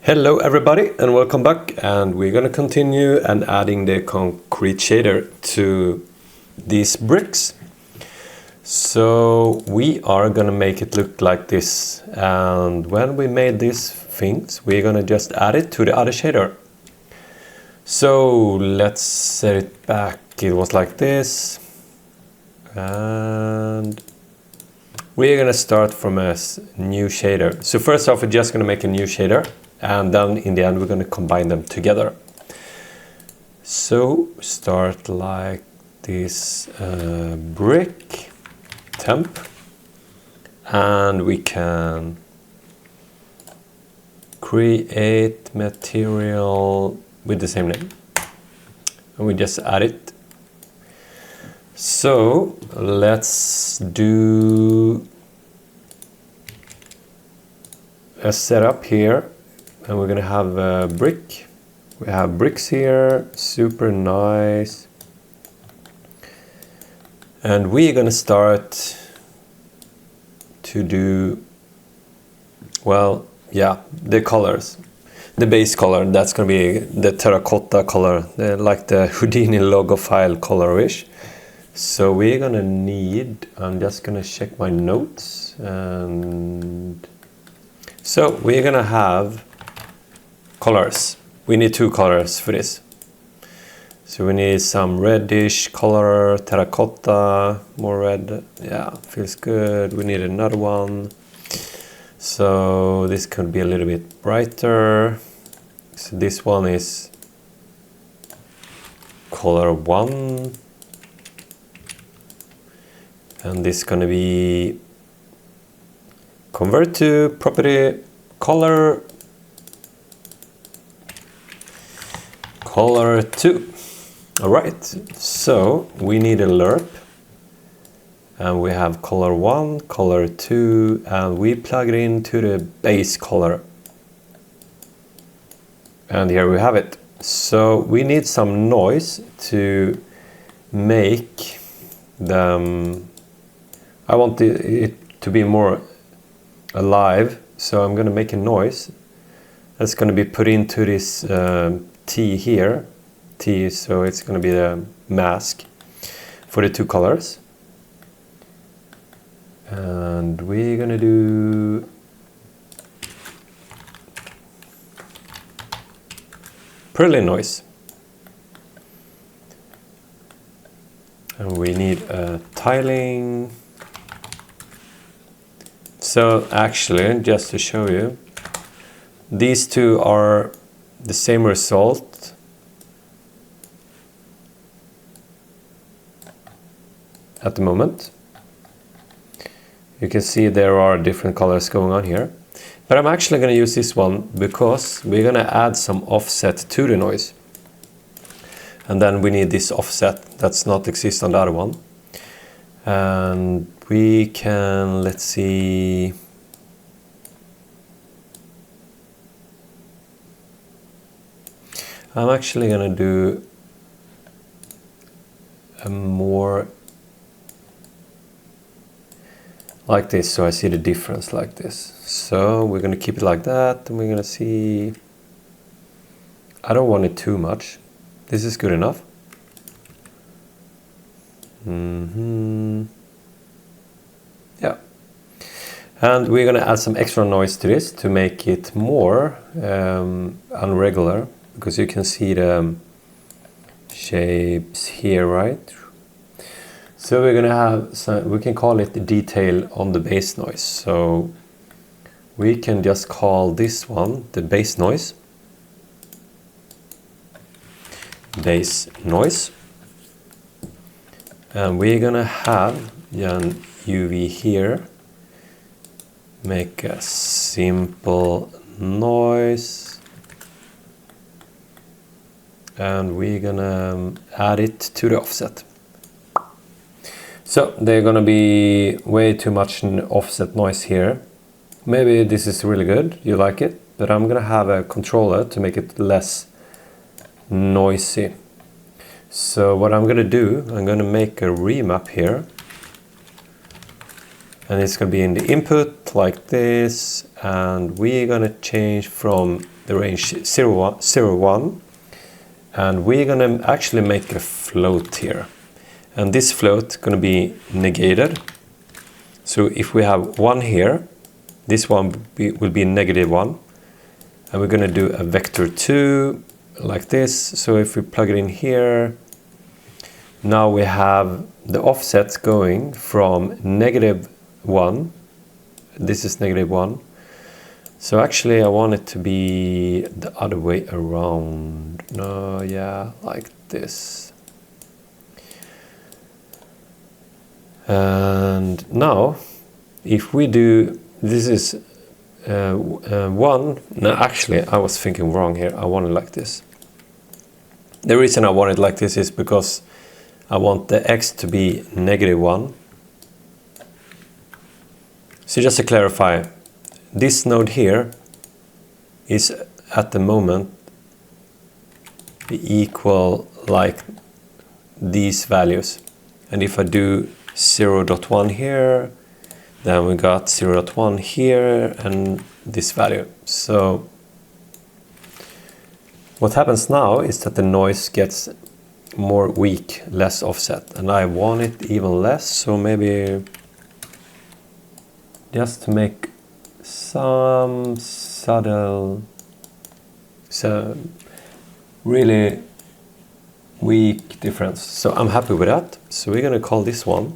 Hello everybody and welcome back, and we're gonna continue and adding the concrete shader to these bricks. So we are gonna make it look like this, and when we made these things we're gonna just add it to the other shader. So let's set it back. It was like this, and we're gonna start from a new shader. So first off, we're just gonna make a new shader, and then in the end we're going to combine them together. So start like this brick temp, and we can create material with the same name, and we just add it. So let's do a setup here. And we're gonna have a brick. We have bricks here, super nice. And we're gonna start to do, well, yeah, the colors. The base color, that's gonna be the terracotta color, like the Houdini logo file colorish. So we're gonna need, I'm just gonna check my notes. And so we're gonna have colors. We need two colors for this. So we need some reddish color, terracotta, more red. Yeah, feels good. We need another one. So this could be a little bit brighter. So this one is color 1. And this is gonna be convert to property color 2. All right, so we need a lerp, and we have color 1, color 2, and we plug it into the base color. And here we have it. So we need some noise to make them. I want it to be more alive, so I'm going to make a noise that's going to be put into this T here, T, so it's going to be the mask for the two colors. And we're going to do Perlin noise. And we need a tiling. So actually, just to show you, these two are the same result. At the moment. You can see there are different colors going on here. But I'm actually going to use this one because we're going to add some offset to the noise. And then we need this offset that's not exist on the other one. And we can, let's see. I'm actually going to do a more like this, so I see the difference like this. So we're going to keep it like that, and we're going to see. I don't want it too much. This is good enough. Yeah. And we're going to add some extra noise to this to make it more unregular, because you can see the shapes here, right? So we're going to have some, we can call it the detail on the base noise. So we can just call this one the base noise. Base noise. And we're going to have an UV here. Make a simple noise. And we're going to add it to the offset. So they're gonna be way too much offset noise here. Maybe this is really good, you like it, but I'm gonna have a controller to make it less noisy. So what I'm gonna do, I'm gonna make a remap here. and it's going to be in the input like this, and we're going to change from the range 0, 1, and we're going to actually make a float here, and this float going to be negated. So if we have 1 here, this one will be -1, and we're going to do a vector 2 like this. So if we plug it in here, now we have the offset going from -1, this is -1, so actually I want it to be the other way around. No, yeah, like this. And now if we do, this is 1, no, actually I was thinking wrong here. I want it like this. The reason I want it like this is because I want the x to be -1. So just to clarify, this node here is at the moment equal like these values. And if I do 0.1 here, then we got 0.1 here and this value. So what happens now is that the noise gets more weak, less offset, and I want it even less, so maybe just to make some subtle, so really weak difference. So I'm happy with that. So we're gonna call this one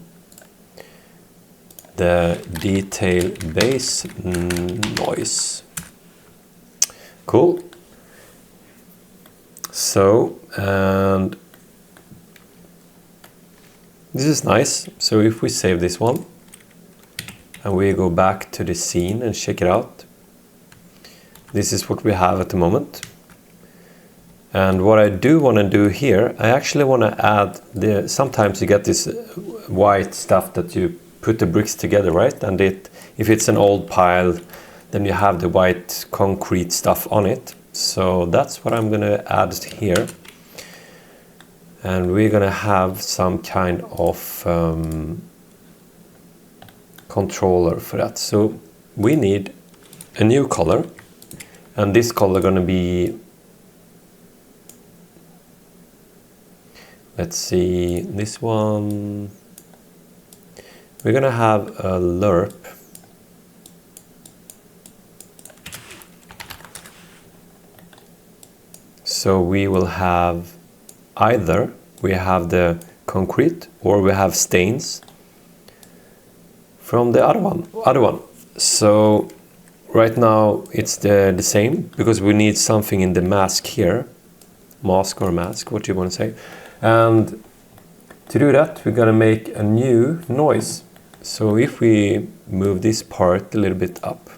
the detail base noise. Cool. So, and this is nice. So if we save this one and we go back to the scene and check it out, this is what we have at the moment. And what I do want to do here, I actually want to add the, sometimes you get this white stuff that you put the bricks together, right? And if it's an old pile, then you have the white concrete stuff on it. So that's what I'm going to add here. And we're going to have some kind of controller for that. So we need a new color, and this color going to be, let's see, this one. We're going to have a lerp. So we will have either we have the concrete or we have stains from the other one. So right now it's the same because we need something in the mask here, mask or mask, what do you want to say. And to do that, we're gonna make a new noise. So if we move this part a little bit up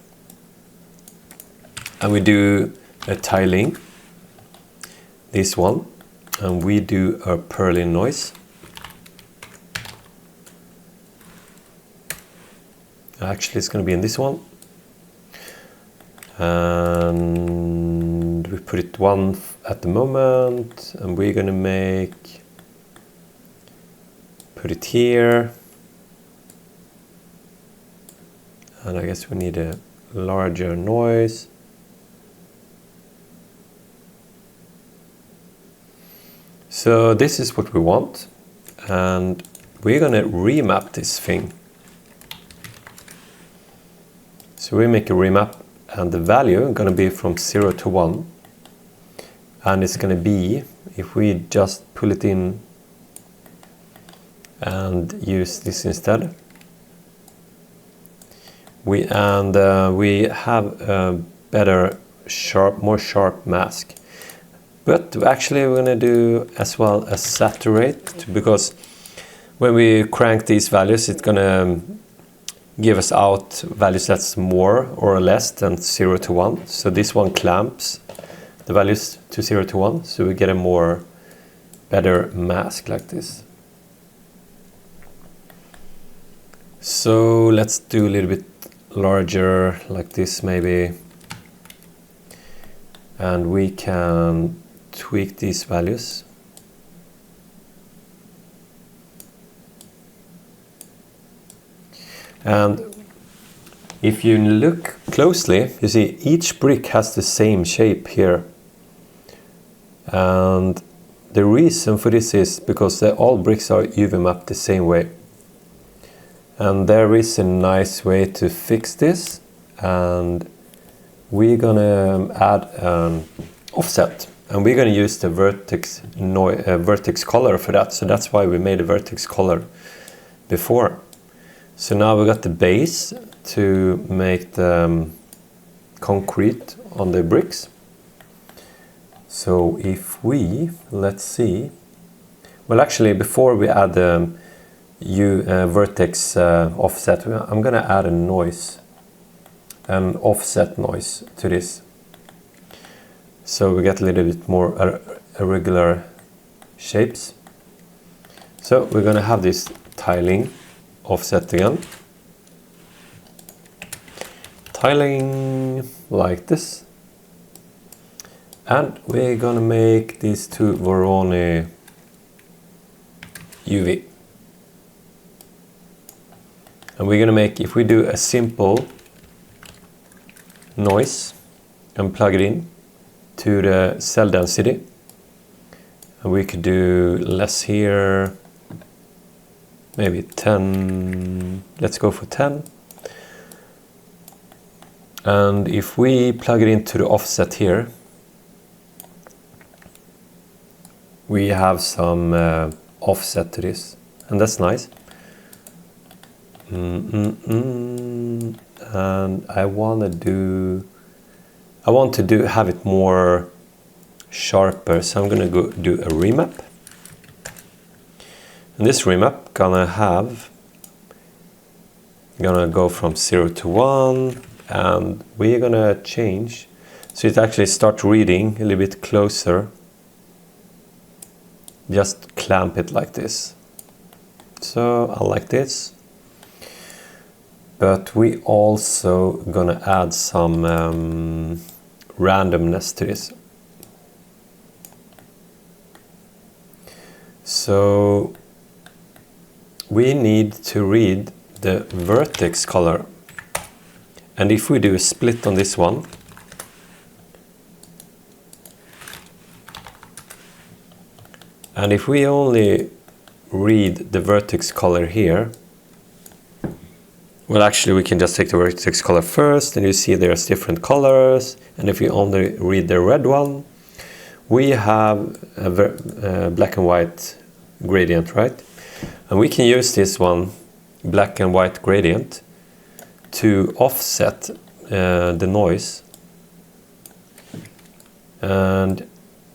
and we do a tiling, this one, and we do a purling noise. Actually, it's going to be in this one. And we put it 1 at the moment, and we're going to put it here. And I guess we need a larger noise. So this is what we want, and we're going to remap this thing. So we make a remap, and the value is going to be from 0 to 1. And it's going to be, if we just pull it in and use this instead, we have a better, more sharp mask. But actually we're going to do as well as saturate, because when we crank these values, it's going to give us out values that's more or less than 0 to 1. So this one clamps the values to 0 to 1, so we get a better mask like this. So let's do a little bit larger like this maybe, and we can tweak these values. And if you look closely, you see each brick has the same shape here. And the reason for this is because all bricks are UV mapped the same way. And there is a nice way to fix this, and we're gonna add an offset, and we're gonna use the vertex color for that. So that's why we made a vertex color before. So now we got the base to make the concrete on the bricks. So if we, let's see, well actually before we add the vertex offset, I'm gonna add a noise, an offset noise to this. So we get a little bit more irregular shapes. So we're gonna have this tiling offset again. Tiling like this. And we're gonna make these two Voronoi UV. And we're gonna make, if we do a simple noise and plug it in to the cell density, and we could do less here, maybe 10, let's go for 10. And if we plug it into the offset here, we have some offset to this, and that's nice. And I want to have it more sharper, so I'm gonna go do a remap. And this remap gonna go from 0 to 1, and we're gonna change so it actually starts reading a little bit closer. Just clamp it like this. So I like this. But we also gonna add some randomness to this. So we need to read the vertex color. And if we do a split on this one, and if we only read the vertex color here, well actually we can just take the vertex color first, and you see there's different colors. And if you only read the red one, we have a black and white gradient, right? And we can use this one, black and white gradient, to offset the noise. And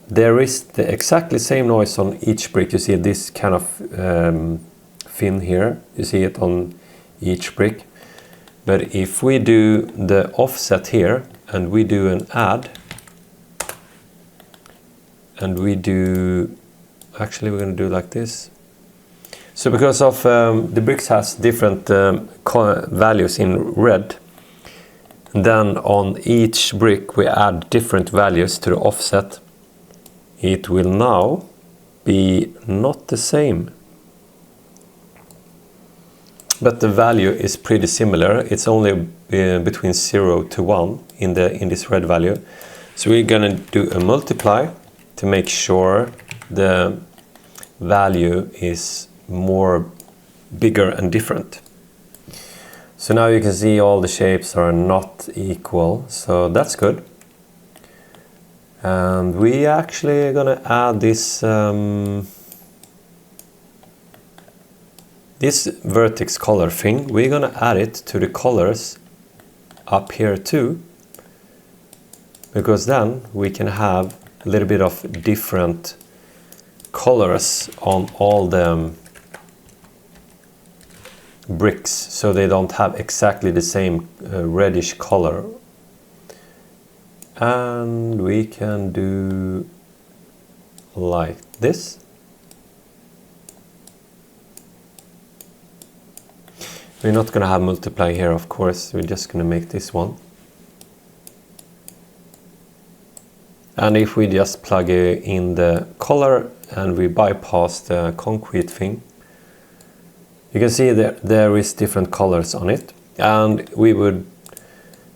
there is the exactly same noise on each brick. You see this kind of fin here. You see it on each brick. But if we do the offset here, and we do an add, and we do, actually we're going to do like this. So because of the bricks has different values in red, then on each brick we add different values to the offset. It will now be not the same, but the value is pretty similar. It's only between 0 to 1 in this red value. So we're gonna do a multiply to make sure the value is more bigger and different. So now you can see all the shapes are not equal, so that's good. And we actually are gonna add this this vertex color thing. We're gonna add it to the colors up here too, because then we can have a little bit of different colors on all the bricks, so they don't have exactly the same reddish color. And we can do like this. We're not going to have multiply here, of course. We're just going to make this one. And if we just plug in the color and we bypass the concrete thing, You can see there is different colors on it, and we would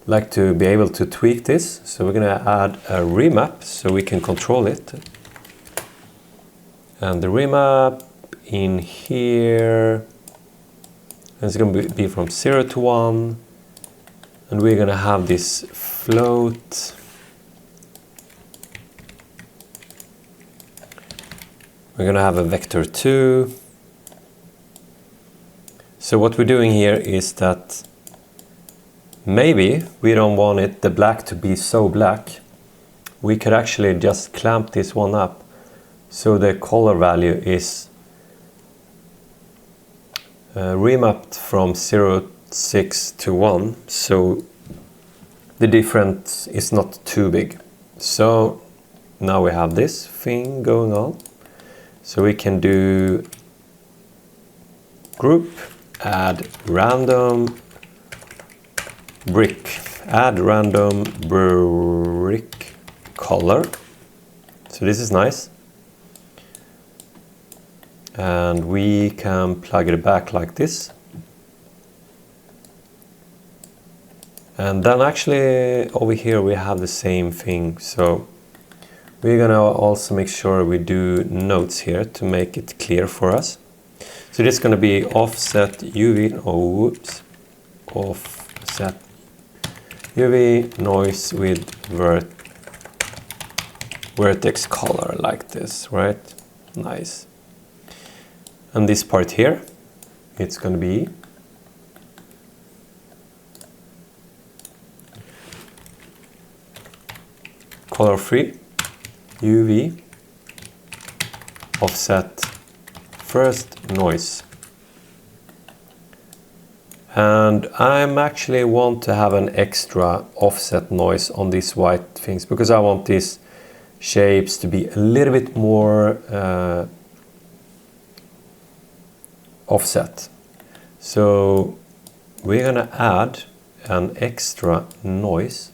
like to be able to tweak this. So we're going to add a remap so we can control it. And the remap in here, it's going to be from 0 to 1, and we're going to have this float. We're going to have a vector 2. So what we're doing here is that maybe we don't want the black to be so black. We could actually just clamp this one up so the color value is remapped from 0.6 to 1, so the difference is not too big. So now we have this thing going on. So we can do group, add random brick, add random brick color. So this is nice. And we can plug it back like this. And then actually over here we have the same thing. So we're gonna also make sure we do nodes here to make it clear for us. So this is gonna be offset UV, offset UV noise with vertex color like this, right? Nice. And this part here, it's going to be color free UV offset first noise. And I'm actually want to have an extra offset noise on these white things because I want these shapes to be a little bit more offset. So we're gonna add an extra noise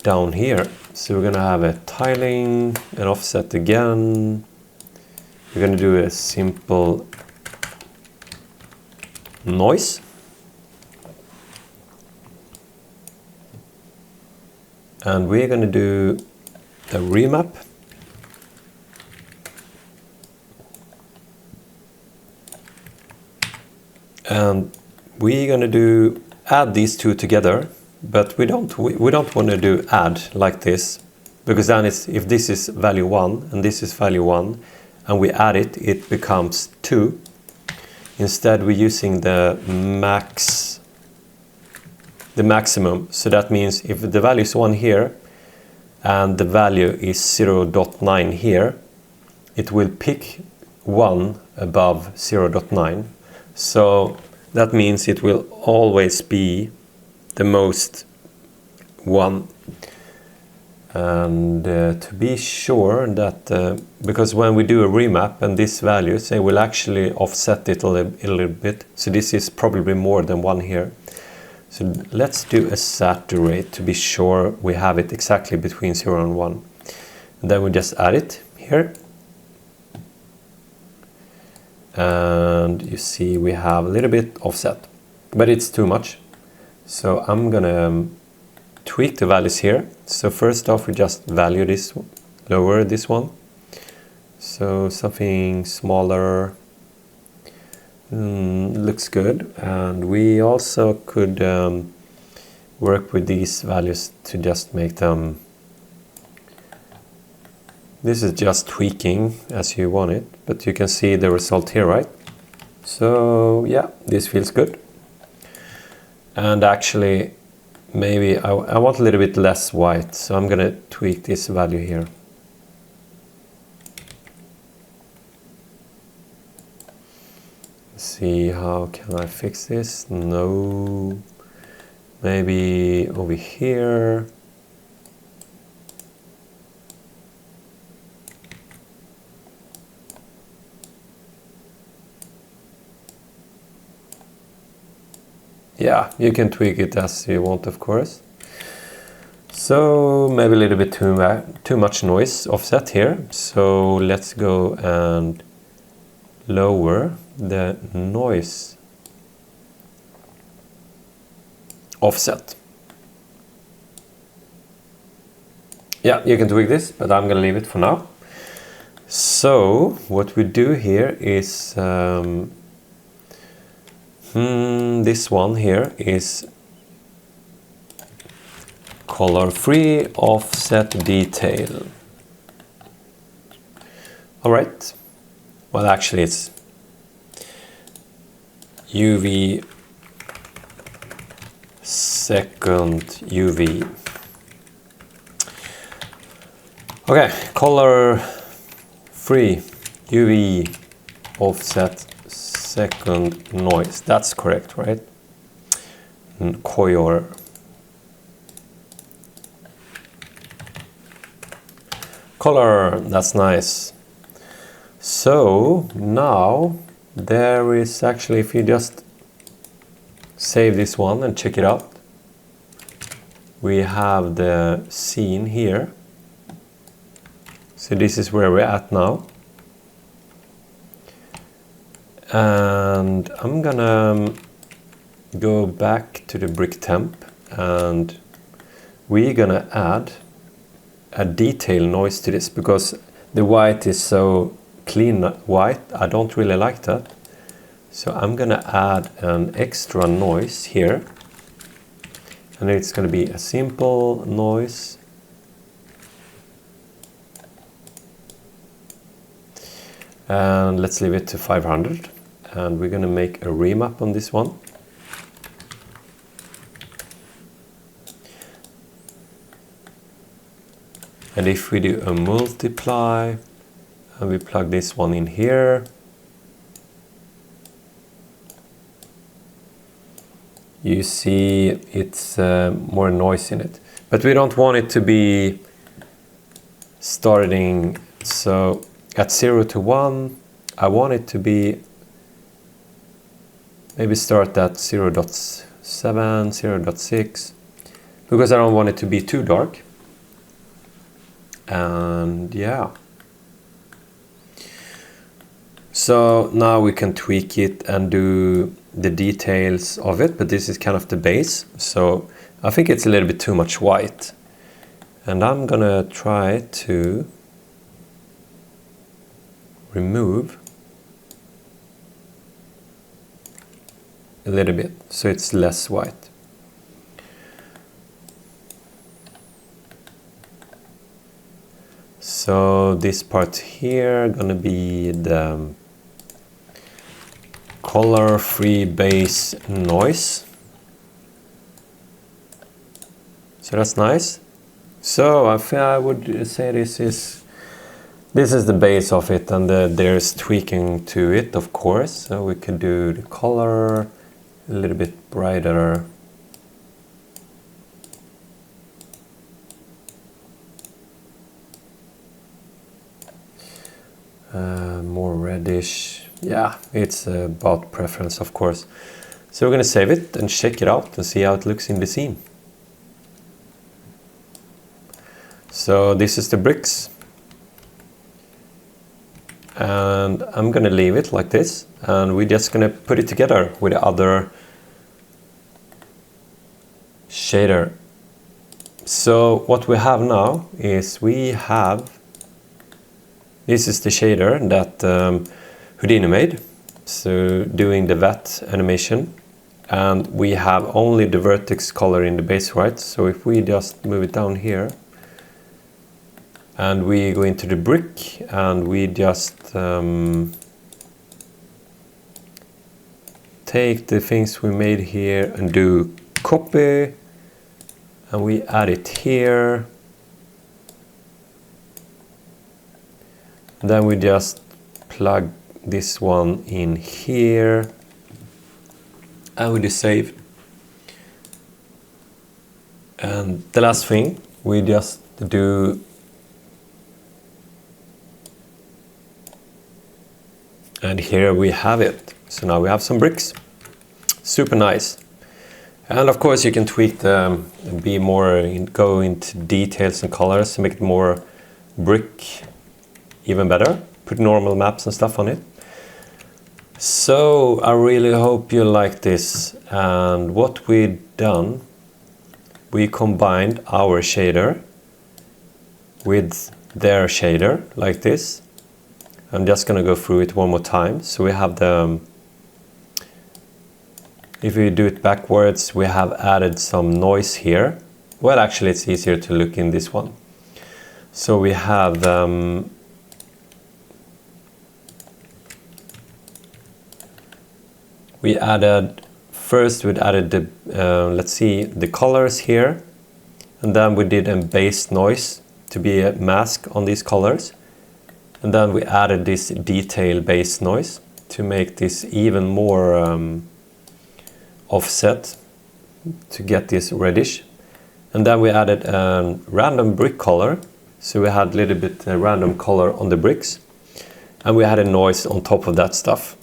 down here. So we're gonna have a tiling, an offset again. We're gonna do a simple noise. And we're gonna do a remap. And we're going to add these two together, but we don't want to do add like this, because then if this is value 1 and this is value 1 and we add it, it becomes 2. Instead we're using the maximum. So that means if the value is 1 here and the value is 0.9 here, it will pick 1 above 0.9. So that means it will always be the most 1. And to be sure that, because when we do a remap and these values, they will actually offset it a little bit. So this is probably more than 1 here. So let's do a saturate to be sure we have it exactly between 0 and 1. And then we just add it here. And you see we have a little bit offset, but it's too much. So I'm gonna tweak the values here. So first off, we just value this, lower this one. So something smaller looks good. And we also could work with these values to just make them. This is just tweaking as you want it, but you can see the result here, right? So yeah, this feels good. And actually, maybe I want a little bit less white, so I'm gonna tweak this value here. Let's see, how can I fix this? No, maybe over here. Yeah, you can tweak it as you want, of course. So maybe a little bit too much noise offset here. So let's go and lower the noise offset. Yeah, you can tweak this, but I'm gonna leave it for now. So what we do here is this one here is color free offset detail. All right. Well, actually it's UV second UV. Okay, color free UV offset second noise. That's correct, right? Color. Color, that's nice. So now there is actually, if you just save this one and check it out, we have the scene here. So this is where we're at now. And I'm gonna go back to the brick temp and we're gonna add a detail noise to this because the white is so clean white. I don't really like that. So I'm gonna add an extra noise here. And it's gonna be a simple noise. And let's leave it to 500. And we're gonna make a remap on this one. And if we do a multiply and we plug this one in here, you see it's more noise in it. But we don't want it to be starting, so at 0 to 1, I want it to be, maybe start at 0.7, 0.6, because I don't want it to be too dark. And yeah. So now we can tweak it and do the details of it, but this is kind of the base. So I think it's a little bit too much white. And I'm gonna try to remove a little bit so it's less white. So this part here gonna be the color free base noise. So that's nice. So I would say this is the base of it, and there's tweaking to it, of course. So we can do the color a little bit brighter. More reddish. Yeah, it's about preference, of course. So we're gonna save it and check it out and see how it looks in the scene. So this is the bricks. And I'm gonna leave it like this, and we're just gonna put it together with the other shader. So what we have now is this is the shader that Houdini made, so doing the VAT animation, and we have only the vertex color in the base, right? So if we just move it down here and we go into the brick and we just take the things we made here and do copy, and we add it here. Then we just plug this one in here and we do save. And the last thing, we just do and here we have it. So now we have some bricks. Super nice. And of course you can tweak them, go into details and colors to make it more brick, even better. Put normal maps and stuff on it. So I really hope you like this, and what we've done, we combined our shader with their shader like this. I'm just gonna go through it one more time. So we have the, if we do it backwards, we have added some noise here. Well, actually it's easier to look in this one. So we have we added the let's see, the colors here, and then we did a base noise to be a mask on these colors, and then we added this detail base noise to make this even more offset to get this reddish. And then we added a random brick color, so we had a little bit random color on the bricks, and we had a noise on top of that stuff.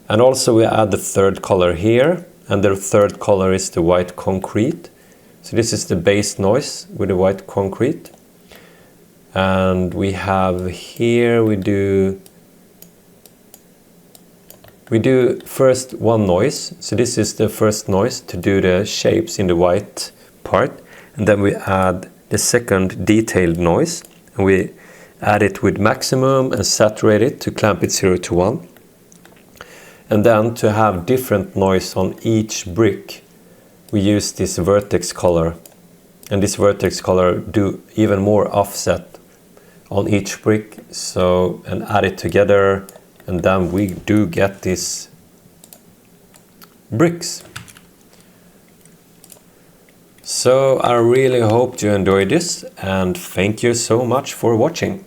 And also we add the third color here, and the third color is the white concrete. So this is the base noise with the white concrete. And we have here, we do first one noise. So this is the first noise to do the shapes in the white part. And then we add the second detailed noise, and we add it with maximum and saturate it to clamp it 0 to 1. And then to have different noise on each brick, we use this vertex color. And this vertex color do even more offset on each brick. So, and add it together, and then we do get these bricks. So I really hope you enjoyed this, and thank you so much for watching.